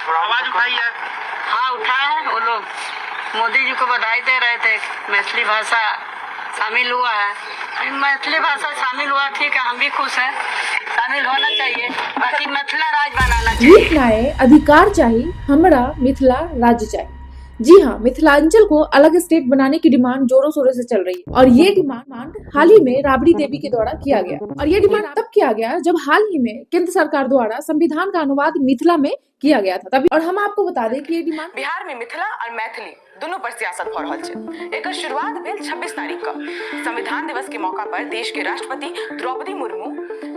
आवाज उठाई है। हाँ उठाया है। वो लोग मोदी जी को बधाई दे रहे थे, मैथिली भाषा शामिल हुआ है। मैथिली भाषा शामिल हुआ, ठीक है, हम भी खुश हैं, शामिल होना चाहिए। बाकी मिथिला राज बनाना चाहिए। मिथिलाए अधिकार चाहिए, हमरा मिथिला राज्य चाहिए। जी हाँ, मिथिलांचल को अलग स्टेट बनाने की डिमांड जोरों शोरों से चल रही है और ये डिमांड हाल ही में राबड़ी देवी के द्वारा किया गया और ये डिमांड तब किया गया जब हाल ही में केंद्र सरकार द्वारा संविधान का अनुवाद मिथिला में किया गया था तभी। और हम आपको बता दें कि ये डिमांड बिहार में मिथिला और मैथिली दोनों पर सियासत हो रहल छै। एकर शुरुआत भेल 26 तारीख का संविधान दिवस के मौका पर देश के राष्ट्रपति द्रौपदी मुर्मू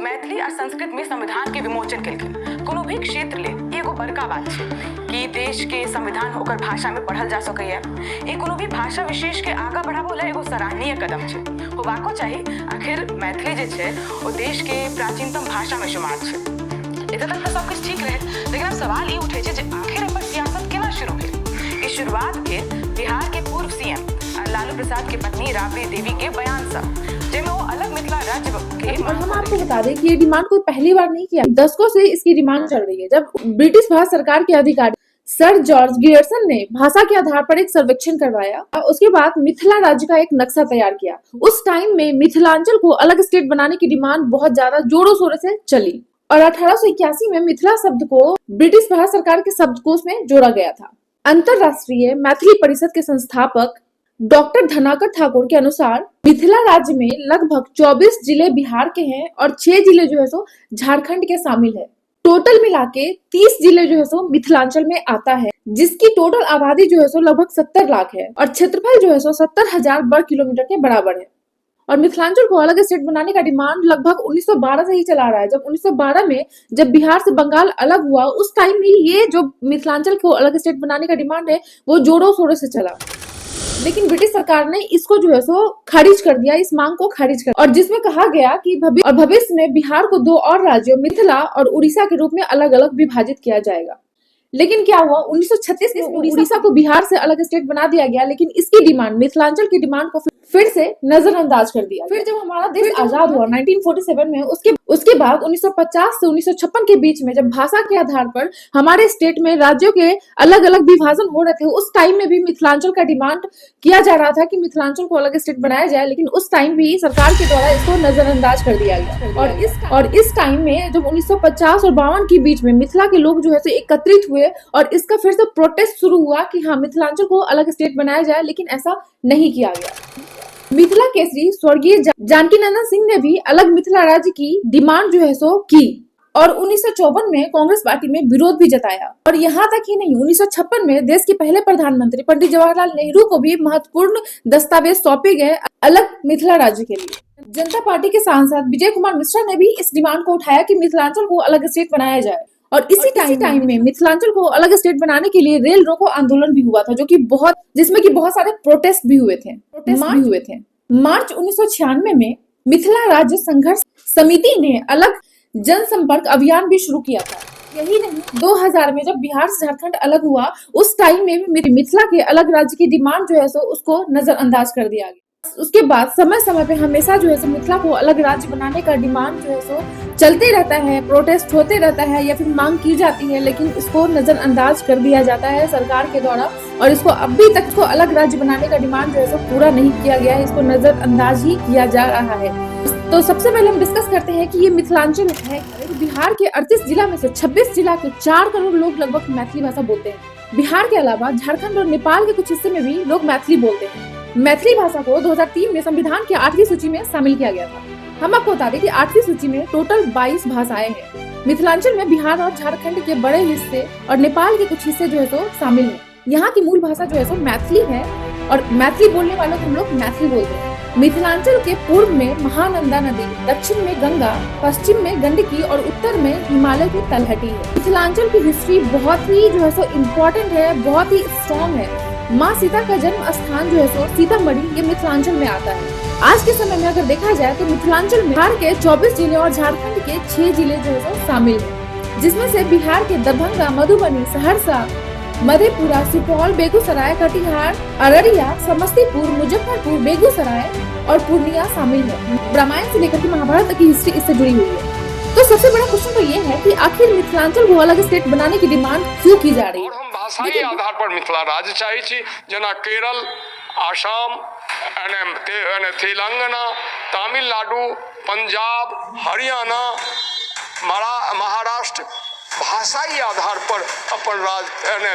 मैथिली और संस्कृत में संविधान के विमोचन केलखिन। कोनो भी क्षेत्र ले एगो बड़का बात छै कि देश के संविधान ओकर भाषा में पढ़ल जा सकैया। ए कोनो भी भाषा विशेष के आगा बढ़ाबो ला एगो सराहनीय कदम छै, होबाको चाही। आखिर मैथिली जे छै ओ देश के प्राचीनतम भाषा में शुमार छै। एतय तक तो सब कुछ ठीक रहे, लेकिन अब सवाल ये उठे छै जे आखिर एपर सियासत केना शुरू भेल। ई शुरुआत भेल बिहार के पूर्व सीएम लालू प्रसाद के पत्नी राबड़ी देवी के बयान से, जेमे वो अलग मिथिला राज्य के। और हम आपको बता दें कि ये डिमांड कोई पहली बार नहीं किया, दशकों से इसकी डिमांड चल रही है। जब ब्रिटिश भारत सरकार के अधिकारी सर जॉर्ज ग्रियर्सन ने भाषा के आधार पर एक सर्वेक्षण करवाया, उसके बाद मिथिला राज्य का एक नक्शा तैयार किया। उस टाइम में मिथिलांचल को अलग स्टेट बनाने की डिमांड बहुत ज्यादा जोरों शोरों से चली और 1881 में मिथिला शब्द को ब्रिटिश भारत सरकार के शब्दकोश में जोड़ा गया था। अंतरराष्ट्रीय मैथिली परिषद के संस्थापक डॉक्टर धनाकर ठाकुर के अनुसार मिथिला राज्य में लगभग 24 जिले बिहार के हैं और 6 जिले जो है सो झारखंड के शामिल है। टोटल मिला के 30 जिले जो है सो मिथिलांचल में आता है, जिसकी टोटल आबादी जो है सो लगभग 70 लाख है और क्षेत्रफल जो है सो 70,000 वर्ग किलोमीटर के बराबर है। और मिथिलांचल को अलग स्टेट बनाने का डिमांड लगभग 1912 से ही चला रहा है। जब 1912 में जब बिहार से बंगाल अलग हुआ, उस टाइम ही ये जो मिथिलांचल को अलग स्टेट बनाने का डिमांड है वो जोरों शोरों से चला, लेकिन ब्रिटिश सरकार ने इसको जो है सो खारिज कर दिया, इस मांग को खारिज कर, और जिसमें कहा गया कि भविष्य में बिहार को 2 और राज्यों मिथिला और उड़ीसा के रूप में अलग अलग विभाजित किया जाएगा। लेकिन क्या हुआ, 1936 में उड़ीसा को बिहार से अलग स्टेट बना दिया गया, लेकिन इसकी डिमांड मिथिलांचल की डिमांड को फिर से नजरअंदाज कर दिया। फिर जब हमारा देश आजाद हुआ 1947 में, उसके बाद 1950 से 1956 के बीच में जब भाषा के आधार पर हमारे स्टेट में राज्यों के अलग अलग विभाजन हो रहे थे, उस टाइम में भी मिथिलांचल का डिमांड किया जा रहा था कि मिथिलांचल को अलग स्टेट बनाया जाए, लेकिन उस टाइम भी सरकार के द्वारा इसको नजरअंदाज कर दिया गया। और इस टाइम में जब 1950 और 52 के बीच में मिथिला के लोग जो है एकत्रित हुए और इसका फिर से प्रोटेस्ट शुरू हुआ कि हाँ मिथिलांचल को अलग स्टेट बनाया जाए, लेकिन ऐसा नहीं किया गया। मिथिला केसरी स्वर्गीय जानकी नंदन सिंह ने भी अलग मिथिला राज्य की डिमांड जो है सो की और 1954 में कांग्रेस पार्टी में विरोध भी जताया। और यहाँ तक ही नहीं, 1956 में देश के पहले प्रधानमंत्री पंडित जवाहरलाल नेहरू को भी महत्वपूर्ण दस्तावेज सौंपे गए अलग मिथिला राज्य के लिए। जनता पार्टी के सांसद विजय कुमार मिश्रा ने भी इस डिमांड को उठाया कि मिथिलांचल को अलग स्टेट बनाया जाए। और इसी टाइम में मिथिलांचल को अलग स्टेट बनाने के लिए रेल रोको आंदोलन भी हुआ था, जो कि जिसमें कि बहुत सारे प्रोटेस्ट भी हुए थे। मार्च 1996 में मिथिला राज्य संघर्ष समिति ने अलग जनसंपर्क अभियान भी शुरू किया था। यही नहीं, 2000 में जब बिहार से झारखंड अलग हुआ, उस टाइम में भी मिथिला के अलग राज्य की डिमांड जो है सो उसको नजरअंदाज कर दिया गया। उसके बाद समय समय पे हमेशा जो है सो मिथिला को अलग राज्य बनाने का डिमांड जो है सो चलते रहता है, प्रोटेस्ट होते रहता है या फिर मांग की जाती है, लेकिन इसको नजरअंदाज कर दिया जाता है सरकार के द्वारा और इसको अभी तक इसको अलग राज्य बनाने का डिमांड जो है सो पूरा नहीं किया गया है, इसको नजरअंदाज ही किया जा रहा है। तो सबसे पहले हम डिस्कस करते हैं कि ये मिथिलांचल है। बिहार के 38 जिला में से 26 जिला के 4 करोड़ लोग लगभग मैथिली भाषा बोलते हैं। बिहार के अलावा झारखंड और नेपाल के कुछ हिस्से में भी लोग मैथिली बोलते हैं। मैथिली भाषा को 2003 में संविधान की 8वीं सूची में शामिल किया गया था। हम आपको बता दें कि 8वीं सूची में टोटल 22 भाषाएं हैं। मिथिलांचल में बिहार और झारखंड के बड़े हिस्से और नेपाल के कुछ हिस्से जो है तो शामिल हैं। यहाँ की मूल भाषा जो है सो मैथिली है और मैथिली बोलने वालों को हम लोग मैथिली बोलते हैं। मिथिलांचल के पूर्व में महानंदा नदी, दक्षिण में गंगा, पश्चिम में गंडकी और उत्तर में हिमालय की तलहटी है। मिथिलांचल की हिस्ट्री बहुत ही जो है सो इम्पोर्टेंट है, बहुत ही स्ट्रॉन्ग है। माँ सीता का जन्म स्थान जो है सो सीतामढ़ी, ये मिथिलांचल में आता है। आज के समय में अगर देखा जाए तो मिथिलांचल में बिहार के 24 जिले और झारखंड के 6 जिले जो है सो शामिल है, जिसमें से बिहार के दरभंगा, मधुबनी, सहरसा, मधेपुरा, सुपौल, बेगूसराय, कटिहार, अररिया, समस्तीपुर, मुजफ्फरपुर, बेगूसराय और पूर्णिया शामिल है। रामायण से लेकर के महाभारत तक की हिस्ट्री इससे जुड़ी हुई है। तो सबसे बड़ा क्वेश्चन तो ये है कि आखिर मिथिलांचल को अलग स्टेट बनाने की डिमांड क्यों की जा रही है। और हम भाषाई आधार पर मिथिला राज्य चाहे छी, जेना केरल, आसाम, तेलंगाना, तमिलनाडु, पंजाब, हरियाणा, महाराष्ट्र भाषाई आधार पर अपन राज्य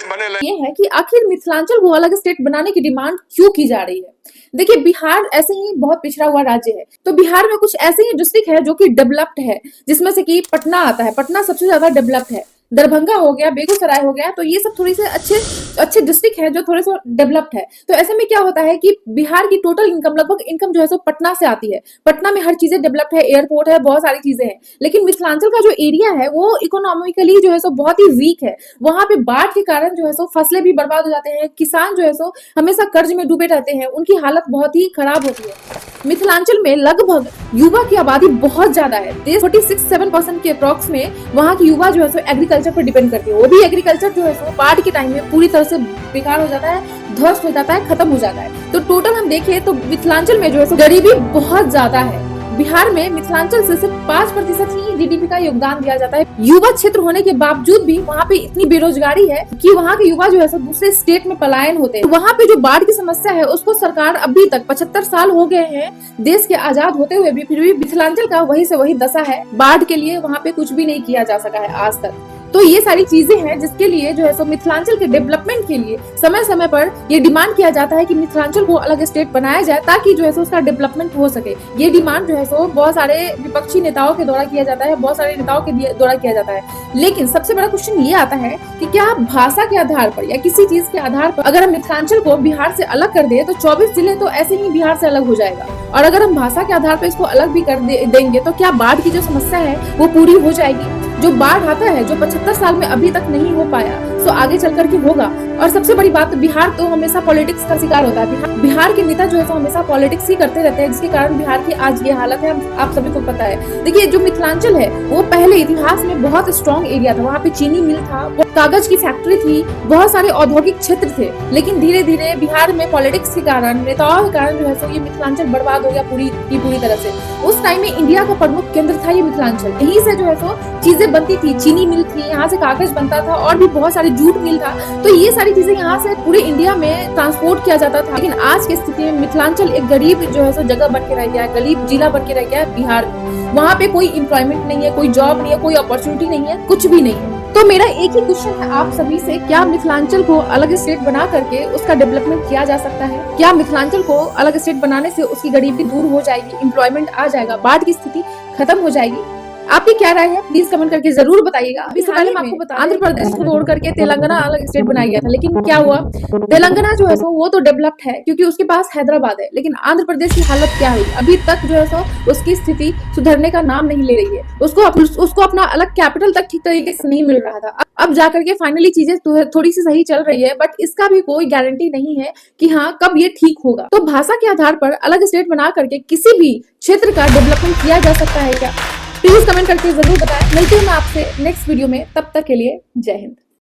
बने। ये है कि आखिर मिथिलांचल को अलग स्टेट बनाने की डिमांड क्यों की जा रही है। देखिए, बिहार ऐसे ही बहुत पिछड़ा हुआ राज्य है, तो बिहार में कुछ ऐसे ही डिस्ट्रिक्ट है जो कि डेवलप्ड है, जिसमें से कि पटना आता है। पटना सबसे ज्यादा डेवलप्ड है। दरभंगा हो गया, बेगूसराय हो गया, तो ये सब थोड़ी से अच्छे डिस्ट्रिक्ट है जो थोड़े से डेवलप्ड है। तो ऐसे में क्या होता है कि बिहार की टोटल इनकम, लगभग इनकम जो है सो पटना से आती है। पटना में हर चीजें डेवलप्ड है, एयरपोर्ट है, बहुत सारी चीजें हैं। लेकिन मिथिलांचल का जो एरिया है वो इकोनॉमिकली जो है सो बहुत ही वीक है। वहां पे बाढ़ के कारण जो है सो फसलें भी बर्बाद हो जाते हैं। किसान जो है सो हमेशा कर्ज में डूबे रहते हैं, उनकी हालत बहुत ही खराब होती है। मिथिलांचल में लगभग युवा की आबादी बहुत ज्यादा है। 46-47% के अप्रॉक्स में वहाँ की युवा जो है सो एग्रीकल्चर पर डिपेंड करती है। वो भी एग्रीकल्चर जो है सो बाढ़ के टाइम में पूरी तरह से बेकार हो जाता है, ध्वस्त हो जाता है, खत्म हो जाता है। तो टोटल हम देखें तो मिथिलांचल में जो है सो गरीबी बहुत ज्यादा है। बिहार में मिथिलांचल से सिर्फ 5% ही जीडीपी का योगदान दिया जाता है। युवा क्षेत्र होने के बावजूद भी वहाँ पे इतनी बेरोजगारी है कि वहाँ के युवा जो है सब दूसरे स्टेट में पलायन होते हैं। तो वहाँ पे जो बाढ़ की समस्या है उसको सरकार अभी तक 75 साल हो गए हैं देश के आजाद होते हुए भी, फिर भी मिथिलांचल का वही से वही दशा है। बाढ़ के लिए वहाँ पे कुछ भी नहीं किया जा सका है आज तक। तो ये सारी चीजें हैं जिसके लिए जो है सो मिथिलांचल के डेवलपमेंट के लिए समय समय पर ये डिमांड किया जाता है कि मिथिलांचल को अलग स्टेट बनाया जाए, ताकि जो है सो उसका डेवलपमेंट हो सके। ये डिमांड जो है सो बहुत सारे विपक्षी नेताओं के द्वारा किया जाता है, बहुत सारे नेताओं के द्वारा किया जाता है। लेकिन सबसे बड़ा क्वेश्चन ये आता है कि क्या भाषा के आधार पर या किसी चीज के आधार पर अगर हम मिथिलांचल को बिहार से अलग कर दे तो 24 जिले तो ऐसे ही बिहार से अलग हो जाएगा। और अगर हम भाषा के आधार पर इसको अलग भी कर देंगे तो क्या बाढ़ की जो समस्या है वो पूरी हो जाएगी। जो बाढ़ आता है जो 75 साल में अभी तक नहीं हो पाया, तो आगे चल करके होगा। और सबसे बड़ी बात, बिहार तो हमेशा पॉलिटिक्स का शिकार होता है। बिहार के नेता जो है तो हमेशा पॉलिटिक्स ही करते रहते हैं, जिसके कारण बिहार की आज ये हालत है, आप सभी को पता है। देखिए, जो मिथिलांचल है वो पहले इतिहास में बहुत स्ट्रॉन्ग एरिया था। वहाँ पे चीनी मिल था, कागज की फैक्ट्री थी, बहुत सारे औद्योगिक क्षेत्र थे। लेकिन धीरे धीरे बिहार में पॉलिटिक्स के कारण, नेताओं के कारण जो है तो ये मिथिलांचल बर्बाद हो गया पूरी तरह से। उस टाइम में इंडिया का प्रमुख केंद्र था ये मिथिलांचल। यहीं से जो है तो चीजें बनती थी, चीनी मिल थी, यहाँ से कागज बनता था, और भी बहुत सारे जूट मिल था। तो ये सारी चीजें यहाँ से पूरे इंडिया में ट्रांसपोर्ट किया जाता था। लेकिन आज की स्थिति में मिथिलांचल एक गरीब जो है सो जगह बन के रह गया है, गरीब जिला बन के रह गया है बिहार में। वहाँ पे कोई एम्प्लॉयमेंट नहीं है, कोई जॉब नहीं है, कोई अपॉर्चुनिटी नहीं है, कुछ भी नहीं है। तो मेरा एक ही क्वेश्चन है आप सभी से, क्या मिथिलांचल को अलग स्टेट बना करके उसका डेवलपमेंट किया जा सकता है? क्या मिथिलांचल को अलग स्टेट बनाने से उसकी गरीबी दूर हो जाएगी, एम्प्लॉयमेंट आ जाएगा, बाढ़ की स्थिति खत्म हो जाएगी? आपकी क्या राय है प्लीज कमेंट करके जरूर बताइएगा। इससे पहले मैं आपको बता, आंध्र प्रदेश को छोड़ करके तेलंगाना अलग स्टेट बनाया गया था, लेकिन क्या हुआ, तेलंगाना जो है सो वो तो डेवलप्ड है क्योंकि उसके पास हैदराबाद है। लेकिन आंध्र प्रदेश की हालत क्या हुई, अभी तक जो है सो उसकी स्थिति सुधरने का नाम नहीं ले रही है। उसको अपना अलग कैपिटल तक ठीक तरीके से नहीं मिल रहा था। अब जाकर के फाइनली चीजें थोड़ी सी सही चल रही है, बट इसका भी कोई गारंटी नहीं है कि हाँ कब ये ठीक होगा। तो भाषा के आधार पर अलग स्टेट बना करके किसी भी क्षेत्र का डेवलपमेंट किया जा सकता है क्या? प्लीज कमेंट करके जरूर बताएं। मिलती हूँ मैं आपसे नेक्स्ट वीडियो में, तब तक के लिए जय हिंद।